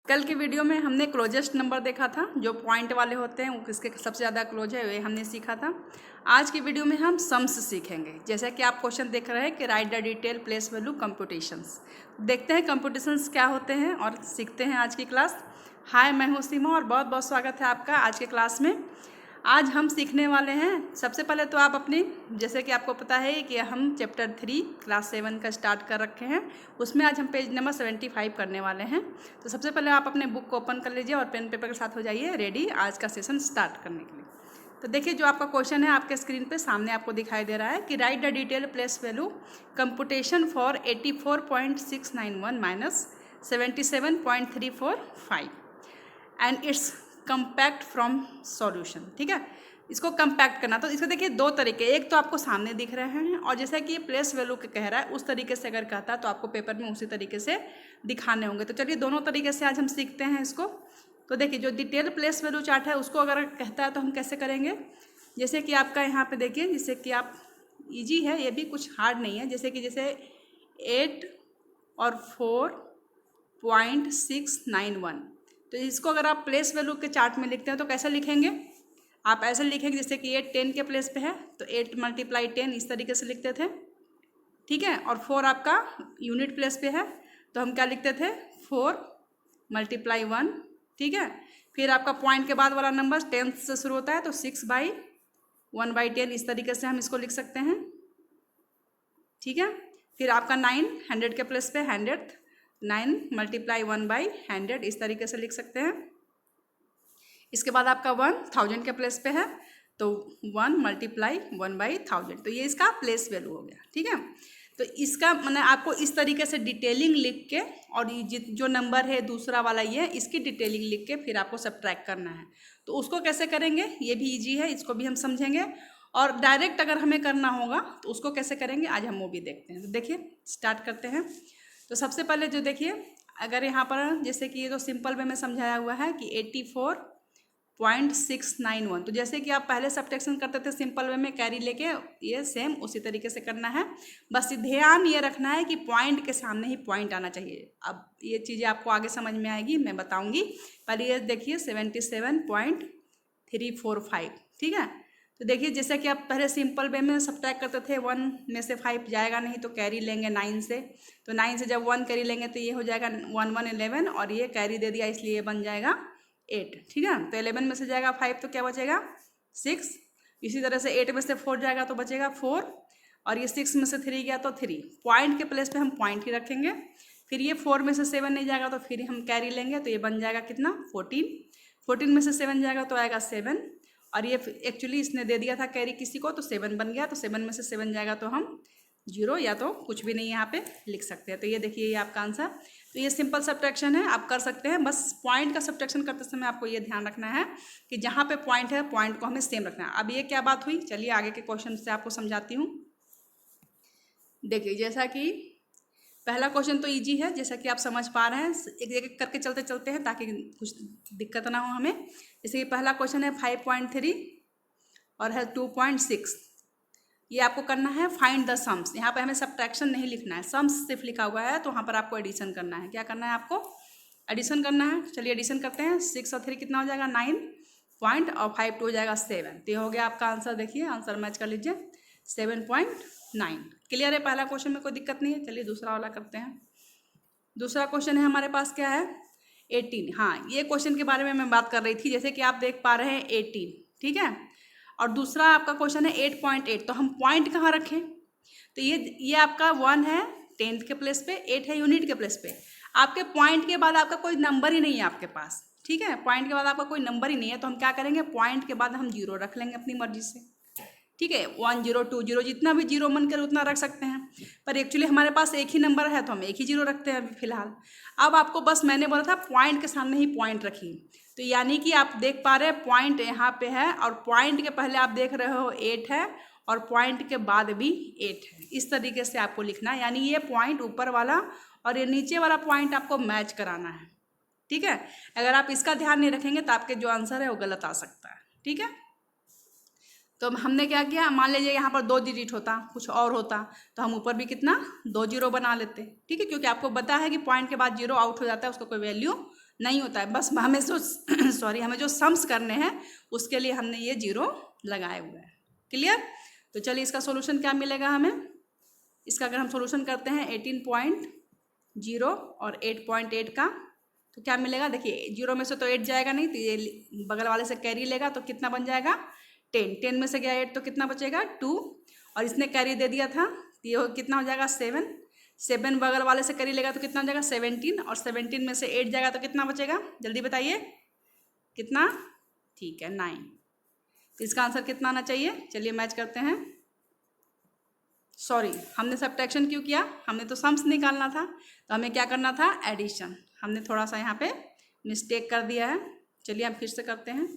कल के वीडियो में हमने क्लोजेस्ट नंबर देखा था, जो पॉइंट वाले होते हैं वो किसके सबसे ज़्यादा क्लोज है वे हमने सीखा था। आज की वीडियो में हम सम्स सीखेंगे। जैसा कि आप क्वेश्चन देख रहे हैं कि right the detail place value computations. देखते हैं कंप्यूटेशंस क्या होते हैं और सीखते हैं आज की क्लास। हाय, मैं हूँ सीमा और बहुत बहुत स्वागत है आपका आज के क्लास में। आज हम सीखने वाले हैं, सबसे पहले तो आप अपनी, जैसे कि आपको पता है कि हम चैप्टर 3 क्लास 7 का स्टार्ट कर रखे हैं, उसमें आज हम पेज नंबर 75 करने वाले हैं। तो सबसे पहले आप अपने बुक को ओपन कर लीजिए और पेन पेपर के साथ हो जाइए रेडी आज का सेशन स्टार्ट करने के लिए। तो देखिए, जो आपका क्वेश्चन है आपके स्क्रीन पे सामने आपको दिखाई दे रहा है कि right the detail place value computation for 84.691 minus 77.345 and it's compact from solution. ठीक है, इसको कंपैक्ट करना, तो इसको देखिए दो तरीके, एक तो आपको सामने दिख रहे हैं और जैसा कि ये प्लेस वैल्यू के कह रहा है उस तरीके से अगर कहता है तो आपको पेपर में उसी तरीके से दिखाने होंगे। तो चलिए दोनों तरीके से आज हम सीखते हैं इसको। तो देखिए, जो डिटेल प्लेस वैल्यू चार्ट है उसको अगर कहता है तो हम कैसे करेंगे, जैसे कि आपका यहाँ पे देखिए, जैसे कि आप ईजी है, ये भी कुछ हार्ड नहीं है। जैसे 8 और 4.691, तो इसको अगर आप प्लेस वैल्यू के चार्ट में लिखते हैं तो कैसे लिखेंगे, आप ऐसे लिखेंगे जैसे कि 8 10 के प्लेस पे है तो 8 × 10 इस तरीके से लिखते थे। ठीक है, और 4 आपका यूनिट प्लेस पे है तो हम क्या लिखते थे, 4 × 1। ठीक है, फिर आपका पॉइंट के बाद वाला नंबर 10 से शुरू होता है तो 6/1/10 इस तरीके से हम इसको लिख सकते हैं। ठीक है, फिर आपका 9 100 के प्लेस पे 100, 9 × 1/100 इस तरीके से लिख सकते हैं। इसके बाद आपका 1 1000 के प्लेस पे है तो 1 × 1/1000, तो ये इसका प्लेस वैल्यू हो गया। ठीक है, तो इसका मैंने आपको इस तरीके से डिटेलिंग लिख के, और ये जो नंबर है दूसरा वाला ये इसकी डिटेलिंग लिख के फिर आपको सब्ट्रैक्ट करना है। तो उसको कैसे करेंगे ये भी इजी है, इसको भी हम समझेंगे। और डायरेक्ट अगर हमें करना होगा तो उसको कैसे करेंगे आज हम वो भी देखते हैं। तो देखिए स्टार्ट करते हैं। तो सबसे पहले जो देखिए, अगर यहाँ पर जैसे कि ये तो सिंपल वे में समझाया हुआ है कि 84.691, तो जैसे कि आप पहले सब्ट्रैक्शन करते थे सिंपल वे में कैरी लेके, ये सेम उसी तरीके से करना है। बस ध्यान ये रखना है कि पॉइंट के सामने ही पॉइंट आना चाहिए। अब ये चीज़ें आपको आगे समझ में आएगी, मैं बताऊंगी। पहले ये देखिए 77.345। ठीक है, तो देखिए जैसे कि आप पहले सिंपल वे में सब्ट्रैक्ट करते थे, 1 में से 5 जाएगा नहीं तो कैरी लेंगे 9 से, तो 9 से जब 1 कैरी लेंगे तो ये हो जाएगा 1 1 11, और ये कैरी दे दिया इसलिए ये बन जाएगा 8। ठीक है, तो 11 में से जाएगा 5 तो क्या बचेगा 6। इसी तरह से 8 में से 4 जाएगा तो बचेगा 4, और ये 6 में से 3 गया तो 3। पॉइंट के प्लेस पे हम पॉइंट ही रखेंगे। फिर ये 4 में से 7 नहीं जाएगा तो फिर हम कैरी लेंगे तो ये बन जाएगा कितना 14। 14 में से 7 जाएगा तो आएगा 7, और ये एक्चुअली इसने दे दिया था कैरी किसी को तो 7 बन गया, तो 7 में से 7 जाएगा तो हम 0 या तो कुछ भी नहीं यहाँ पे लिख सकते हैं। तो ये देखिए ये आपका आंसर। तो ये सिंपल सब्ट्रैक्शन है, आप कर सकते हैं। बस पॉइंट का सब्ट्रैक्शन करते समय आपको ये ध्यान रखना है कि जहाँ पे पॉइंट है पॉइंट को हमें सेम रखना है। अब ये क्या बात हुई, चलिए आगे के क्वेश्चन से आपको समझाती हूँ। देखिए, जैसा कि पहला क्वेश्चन तो इजी है, जैसा कि आप समझ पा रहे हैं, एक एक करके चलते चलते हैं ताकि कुछ दिक्कत ना हो हमें। जैसे कि पहला क्वेश्चन है 5.3 और है 2.6। ये आपको करना है फाइंड द सम्स। यहाँ पे हमें सब्ट्रैक्शन नहीं लिखना है, सम्स सिर्फ लिखा हुआ है, तो वहाँ पर आपको एडिशन करना है। क्या करना है आपको, एडिशन करना है। चलिए एडिशन करते हैं। 6 और 3 कितना हो जाएगा 9 पॉइंट, और 5 2 हो जाएगा 7। तो ये हो गया आपका आंसर। देखिए आंसर मैच कर लीजिए 7.9। क्लियर है, पहला क्वेश्चन में कोई दिक्कत नहीं है। चलिए दूसरा वाला करते हैं। दूसरा क्वेश्चन है हमारे पास क्या है 18। हाँ, ये क्वेश्चन के बारे में मैं बात कर रही थी। जैसे कि आप देख पा रहे हैं 18, ठीक है, और दूसरा आपका क्वेश्चन है 8.8। तो हम पॉइंट कहाँ रखें, तो ये आपका 1 है 10th के प्लेस पे, 8 है यूनिट के प्लेस पे। आपके पॉइंट के बाद आपका कोई नंबर ही नहीं है आपके पास। ठीक है, पॉइंट के बाद आपका कोई नंबर ही नहीं है, तो हम क्या करेंगे, पॉइंट के बाद हम 0 रख लेंगे अपनी मर्जी से। ठीक है, 1 0 2 0 जितना भी 0 मन करे उतना रख सकते हैं, पर एक्चुअली हमारे पास एक ही नंबर है तो हम एक ही 0 रखते हैं अभी फिलहाल। अब आपको बस मैंने बोला था पॉइंट के सामने ही पॉइंट रखिए, तो यानी कि आप देख पा रहे हैं पॉइंट यहाँ पे है, और पॉइंट के पहले आप देख रहे हो 8 है, और पॉइंट के बाद भी 8 है। इस तरीके से आपको लिखना है, यानी ये पॉइंट ऊपर वाला और ये नीचे वाला पॉइंट आपको मैच कराना है। ठीक है, अगर आप इसका ध्यान नहीं रखेंगे तो आपके जो आंसर है वो गलत आ सकता है। ठीक है, तो हमने क्या किया, मान लीजिए यहाँ पर 2 डिजिट होता, कुछ और होता, तो हम ऊपर भी कितना 2 0 बना लेते। ठीक है, क्योंकि आपको पता है कि पॉइंट के बाद 0 आउट हो जाता है, उसका कोई वैल्यू नहीं होता है। बस हमें जो सॉरी हमें जो सम्स करने हैं उसके लिए हमने ये 0 लगाए हुए हैं। क्लियर? तो चलिए इसका सोल्यूशन क्या मिलेगा हमें। इसका अगर हम सोल्यूशन करते हैं 18.0 और 8.8 का, तो क्या मिलेगा। देखिए 0 में से तो 8 जाएगा नहीं, तो ये बगल वाले से कैरी लेगा तो कितना बन जाएगा 10। 10 में से गया 8 तो कितना बचेगा 2, और इसने कैरी दे दिया था तो ये कितना हो जाएगा 7। 7 बगल वाले से कैरी लेगा तो कितना हो जाएगा 17, और 17 में से 8 जाएगा तो कितना बचेगा, जल्दी बताइए कितना। ठीक है 9। तो इसका आंसर कितना आना चाहिए। चलिए मैच करते हैं। सॉरी हमने सब्ट्रैक्शन क्यों किया, हमने तो सम्स निकालना था, तो हमें क्या करना था एडिशन। हमने थोड़ा सा यहाँ पे मिस्टेक कर दिया है। चलिए हम फिर से करते हैं।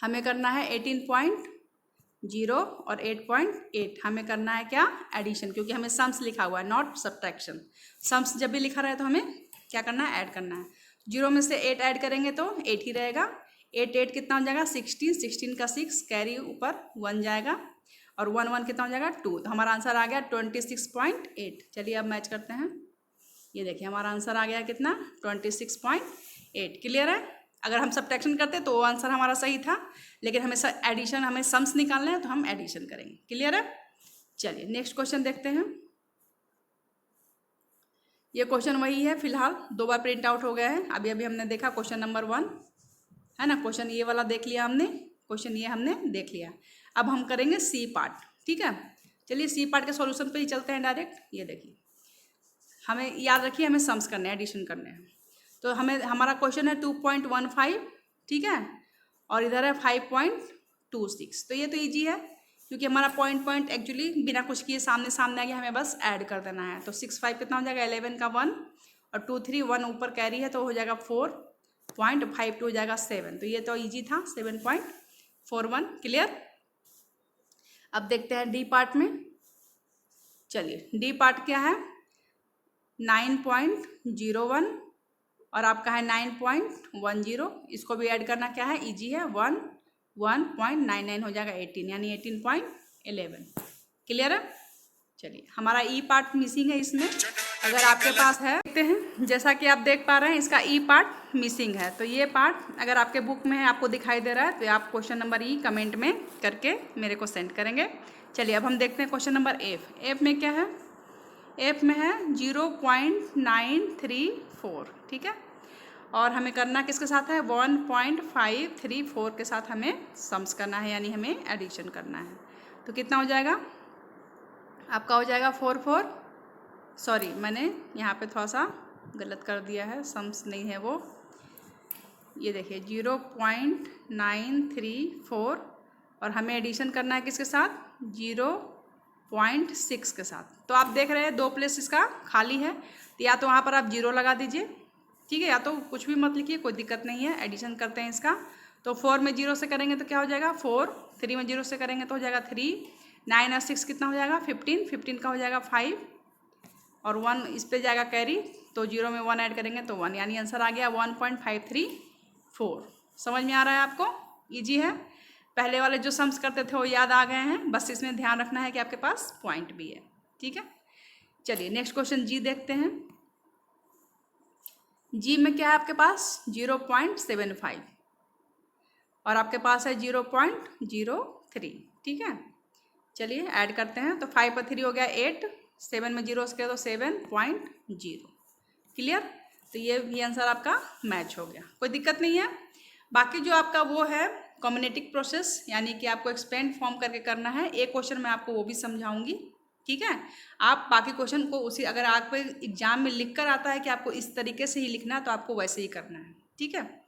हमें करना है 18.0 और 8.8, हमें करना है क्या एडिशन, क्योंकि हमें सम्स लिखा हुआ है नॉट सब्ट्रैक्शन। सम्स जब भी लिखा रहे तो हमें क्या करना है ऐड करना है। 0 में से 8 ऐड करेंगे तो 8 ही रहेगा। 8 कितना हो जाएगा 16, 16 का 6 कैरी ऊपर 1 जाएगा, और 1 1 कितना हो जाएगा 2। तो हमारा आंसर आ गया 26.8। चलिए अब मैच करते हैं। ये देखिए हमारा आंसर आ गया कितना 26.8। क्लियर है। अगर हम सब्ट्रैक्शन करते तो वो आंसर हमारा सही था, लेकिन हमें एडिशन, हमें सम्स निकालना है तो हम एडिशन करेंगे। क्लियर है। चलिए नेक्स्ट क्वेश्चन देखते हैं। ये क्वेश्चन वही है, फिलहाल 2 बार प्रिंट आउट हो गया है। अभी अभी हमने देखा क्वेश्चन नंबर 1 है ना, क्वेश्चन ये वाला देख लिया हमने, क्वेश्चन ये हमने देख लिया। अब हम करेंगे सी पार्ट। ठीक है, चलिए सी पार्ट के सॉल्यूशन पे ही चलते हैं डायरेक्ट। ये देखिए हमें याद रखिए हमें सम्स करने हैं, एडिशन करने हैं। तो हमें हमारा क्वेश्चन है 2.15, ठीक है, और इधर है 5.26। तो ये तो ईजी है, क्योंकि हमारा पॉइंट एक्चुअली बिना कुछ किए सामने सामने आ गया, हमें बस ऐड कर देना है। तो 6 5 कितना हो जाएगा 11 का 1, और 2 3 1 ऊपर कैरी है तो हो जाएगा 4.52 हो जाएगा 7। तो ये तो ईजी था 7.41। क्लियर। अब देखते हैं डी पार्ट में। चलिए डी पार्ट क्या है 9.01 और आपका है 9.10। इसको भी ऐड करना क्या है इजी है 1.99 हो जाएगा 18, यानी 18.11। क्लियर है। चलिए हमारा ई पार्ट मिसिंग है इसमें, अगर आपके पास है देखते हैं। जैसा कि आप देख पा रहे हैं इसका ई पार्ट मिसिंग है, तो ये पार्ट अगर आपके बुक में है आपको दिखाई दे रहा है तो आप क्वेश्चन नंबर ई कमेंट में करके मेरे को सेंड करेंगे। चलिए अब हम देखते हैं क्वेश्चन नंबर एफ। एफ में क्या है, एफ में है 0.934, ठीक है, और हमें करना किसके साथ है 1.534 के साथ हमें सम्स करना है, यानी हमें एडिशन करना है। तो कितना हो जाएगा आपका, हो जाएगा 4 सॉरी मैंने यहाँ पे थोड़ा सा गलत कर दिया है, सम्स नहीं है वो। ये देखिए 0.934 और हमें एडिशन करना है किसके साथ 0.6 के साथ। तो आप देख रहे हैं 2 प्लेस इसका खाली है, तो या तो वहाँ पर आप 0 लगा दीजिए, ठीक है, या तो कुछ भी मत लिखिए, कोई दिक्कत नहीं है। एडिशन करते हैं इसका, तो 4 में 0 से करेंगे तो क्या हो जाएगा 4, 3 में 0 से करेंगे तो हो जाएगा 3, 9 और 6 कितना हो जाएगा 15, 15 का हो जाएगा 5, और 1 इस पे जाएगा कैरी, तो 0 में 1 ऐड करेंगे तो 1, यानी आंसर आ गया 1.534। समझ में आ रहा है आपको, ईजी है। पहले वाले जो सम्स करते थे वो याद आ गए हैं, बस इसमें ध्यान रखना है कि आपके पास पॉइंट भी है, ठीक है। चलिए नेक्स्ट क्वेश्चन जी देखते हैं। जी में क्या है आपके पास 0.75 और आपके पास है 0.03, ठीक है। चलिए ऐड करते हैं, तो 5 पर 3 हो गया 8, 7 में 0 से तो 7.0। क्लियर। तो ये भी आंसर आपका मैच हो गया, कोई दिक्कत नहीं है। बाकी जो आपका वो है कॉम्बिनेटिव प्रोसेस, यानी कि आपको एक्सपेंड फॉर्म करके करना है। एक क्वेश्चन मैं आपको वो भी समझाऊंगी, ठीक है। आप बाकी क्वेश्चन को उसी, अगर आपको एग्जाम में लिख कर आता है कि आपको इस तरीके से ही लिखना है तो आपको वैसे ही करना है, ठीक है।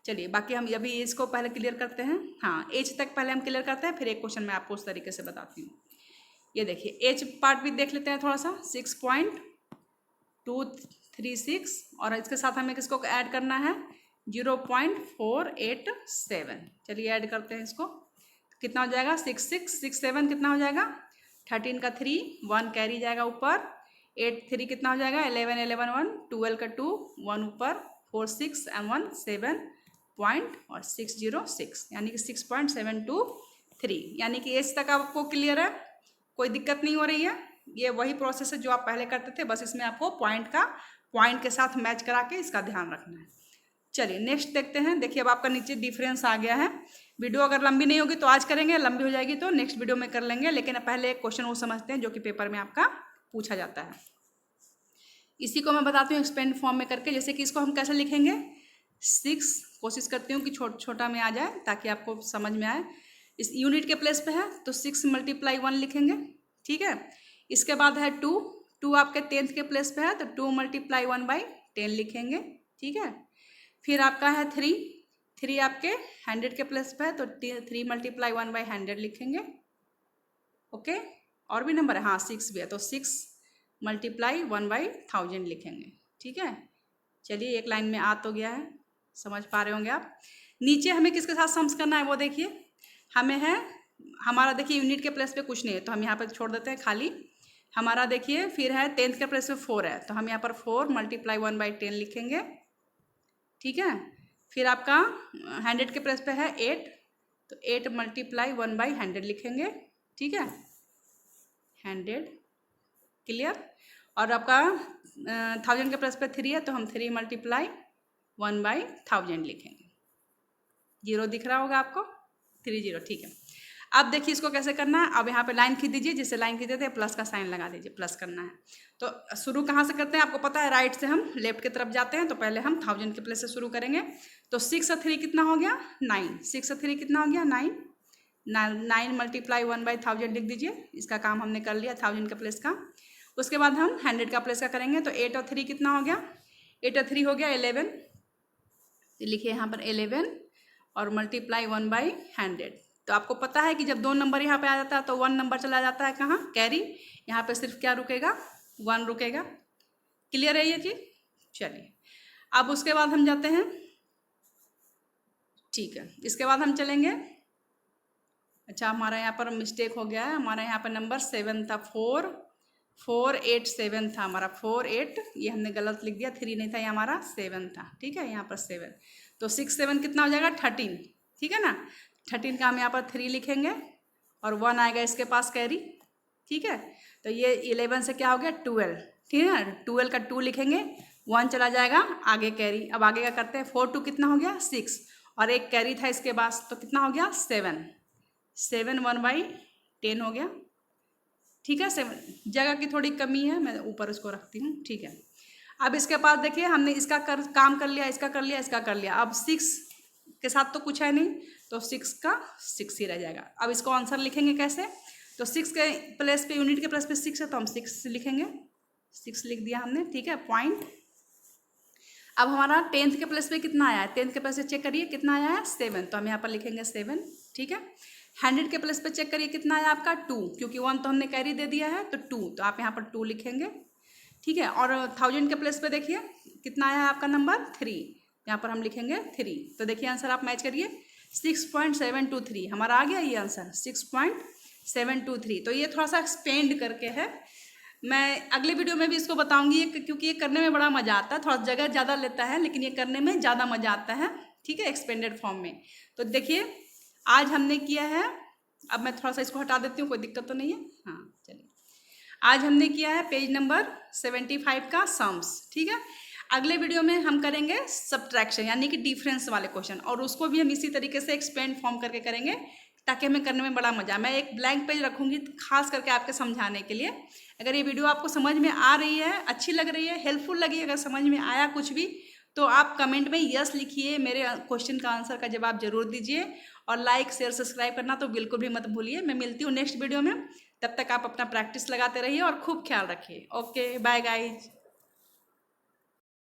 चलिए बाकी हम अभी इसको पहले क्लियर करते हैं। हाँ एच तक पहले हम क्लियर करते हैं, फिर एक क्वेश्चन मैं आपको उस तरीके से बताती हूँ। ये देखिए एच पार्ट भी देख लेते हैं थोड़ा सा, 6.236 और इसके साथ हमें किसको ऐड करना है 0.487। चलिए ऐड करते हैं इसको, कितना हो जाएगा 6667 कितना हो जाएगा 13 का 3, 1 कैरी जाएगा ऊपर, 8 3 कितना हो जाएगा 11 11 1, 12 का 2, 1 ऊपर, 4 6 and 1 7 पॉइंट और 606, यानी कि 6.723, यानी कि एच तक आपको क्लियर है, कोई दिक्कत नहीं हो रही है। ये वही प्रोसेस है जो आप पहले करते थे, बस इसमें आपको पॉइंट का पॉइंट के साथ मैच करा के इसका ध्यान रखना है। चलिए नेक्स्ट देखते हैं। देखिए अब आपका नीचे डिफरेंस आ गया है। वीडियो अगर लंबी नहीं होगी तो आज करेंगे, लंबी हो जाएगी तो नेक्स्ट वीडियो में कर लेंगे, लेकिन पहले एक क्वेश्चन वो समझते हैं जो कि पेपर में आपका पूछा जाता है। इसी को मैं बताती हूँ एक्सपेंड फॉर्म में करके। जैसे कि इसको हम कैसे लिखेंगे, 6, कोशिश करती हूँ कि छोटा में आ जाए ताकि आपको समझ में आए। इस यूनिट के प्लेस पे है तो 6 × 1 लिखेंगे, ठीक है। इसके बाद है 2 आपके 10th के प्लेस पे है तो 2 × 1/10 लिखेंगे, ठीक है। फिर आपका है 3 आपके 100 के प्लेस पे है तो 3 × 1/100 लिखेंगे, ओके। और भी नंबर है, हाँ 6 भी है तो 6 × 1/1000 लिखेंगे, ठीक है। चलिए एक लाइन में आ तो गया है, समझ पा रहे होंगे आप। नीचे हमें किसके साथ सम्स करना है वो देखिए। हमें है हमारा, देखिए यूनिट के प्लेस पे कुछ नहीं है तो हम यहाँ पर छोड़ देते हैं खाली। हमारा देखिए फिर है 10th के प्लेस पे 4 है तो हम यहाँ पर 4 × 1/10 लिखेंगे, ठीक है। फिर आपका 100 के प्लेस पे है 8 तो 8 × 1/100 लिखेंगे, ठीक है। 100 क्लियर। और आपका 1000 के प्लेस पे 3 है तो हम 3 × 1/1000 लिखेंगे। 0 दिख रहा होगा आपको, 30, ठीक है। अब देखिए इसको कैसे करना है। अब यहाँ पे लाइन खींच दीजिए, जिससे लाइन खींचते थे प्लस का साइन लगा दीजिए, प्लस करना है। तो शुरू कहाँ से करते हैं आपको पता है, राइट से हम लेफ्ट की तरफ जाते हैं तो पहले हम 1000 के प्लेस से शुरू करेंगे। तो 6 और 3 कितना हो गया, 9। 6 और 3 कितना हो गया, 9। 9 × 1/1000 लिख दीजिए। इसका काम हमने कर लिया 1000 के प्लेस का। उसके बाद हम 100 का प्लेस का करेंगे तो 8 और 3 कितना हो गया, 8 और 3 हो गया 11। लिखिए यहाँ पर 11 और × 1/100। तो आपको पता है कि जब 2 नंबर यहाँ पे आ जाता है तो 1 नंबर चला जाता है कहाँ, कैरी। यहाँ पे सिर्फ क्या रुकेगा, 1 रुकेगा। क्लियर है ये चीज़। चलिए अब उसके बाद हम जाते हैं, ठीक है। इसके बाद हम चलेंगे, अच्छा हमारा यहाँ पर मिस्टेक हो गया है। हमारा यहाँ पर नंबर 7 था, 4 8 7 था हमारा, 4 8 ये हमने गलत लिख दिया, 3 नहीं था, ये हमारा 7 था, ठीक है। यहाँ पर 7 तो 6 7 कितना हो जाएगा, 13, ठीक है ना। 13 का हम यहाँ पर 3 लिखेंगे और 1 आएगा इसके पास कैरी, ठीक है। तो ये 11 से क्या हो गया, 12, ठीक है ना। 12 का 2 लिखेंगे, 1 चला जाएगा आगे कैरी। अब आगे क्या करते हैं, 4 2 कितना हो गया, 6 और एक कैरी था इसके पास तो कितना हो गया, 7 1/10 हो गया, ठीक है। 7 जगह की थोड़ी कमी है, मैं ऊपर इसको रखती हूँ, ठीक है। अब इसके पास देखिए हमने इसका काम कर लिया, इसका कर लिया, इसका कर लिया। अब 6 के साथ तो कुछ है नहीं तो 6 का 6 ही रह जाएगा। अब इसको आंसर लिखेंगे कैसे, तो 6 के प्लेस पे, यूनिट के प्लेस पे 6 है तो हम 6 लिखेंगे, 6 लिख दिया हमने, ठीक है, पॉइंट। अब हमारा 10th के प्लेस पे कितना आया है, 10th के प्लेस पे चेक करिए कितना आया है, 7 तो हम यहाँ पर लिखेंगे 7, ठीक है। 100 के प्लेस पे चेक करिए कितना आया आपका, 2 क्योंकि 1 तो हमने कैरी दे दिया है तो 2 तो आप यहाँ पर 2 लिखेंगे, ठीक है। और 1000 के प्लेस पे देखिए कितना आया है आपका नंबर, 3, यहाँ पर हम लिखेंगे 3। तो देखिए आंसर आप मैच करिए, 6.723 हमारा आ गया ये आंसर, 6.723। तो ये थोड़ा सा एक्सपेंड करके है, मैं अगले वीडियो में भी इसको बताऊंगी क्योंकि ये करने में बड़ा मज़ा आता है। थोड़ा जगह ज़्यादा लेता है लेकिन ये करने में ज़्यादा मज़ा आता है, ठीक है, एक्सपेंडेड फॉर्म में। तो देखिए आज हमने किया है, अब मैं थोड़ा सा इसको हटा देती हूँ, कोई दिक्कत तो नहीं है, हाँ चलिए। आज हमने किया है पेज नंबर 75 का सम्स, ठीक है। अगले वीडियो में हम करेंगे सब्ट्रैक्शन यानी कि डिफरेंस वाले क्वेश्चन, और उसको भी हम इसी तरीके से एक्सपेंड फॉर्म करके करेंगे ताकि हमें करने में बड़ा मजा। मैं एक ब्लैंक पेज रखूंगी खास करके आपके समझाने के लिए। अगर ये वीडियो आपको समझ में आ रही है, अच्छी लग रही है, हेल्पफुल लगी, अगर समझ में आया कुछ भी तो आप कमेंट में यस लिखिए, मेरे क्वेश्चन का आंसर का जवाब जरूर दीजिए, और लाइक शेयर सब्सक्राइब करना तो बिल्कुल भी मत भूलिए। मैं मिलती हूँ नेक्स्ट वीडियो में, तब तक आप अपना प्रैक्टिस लगाते रहिए और खूब ख्याल रखिए। Okay bye guys.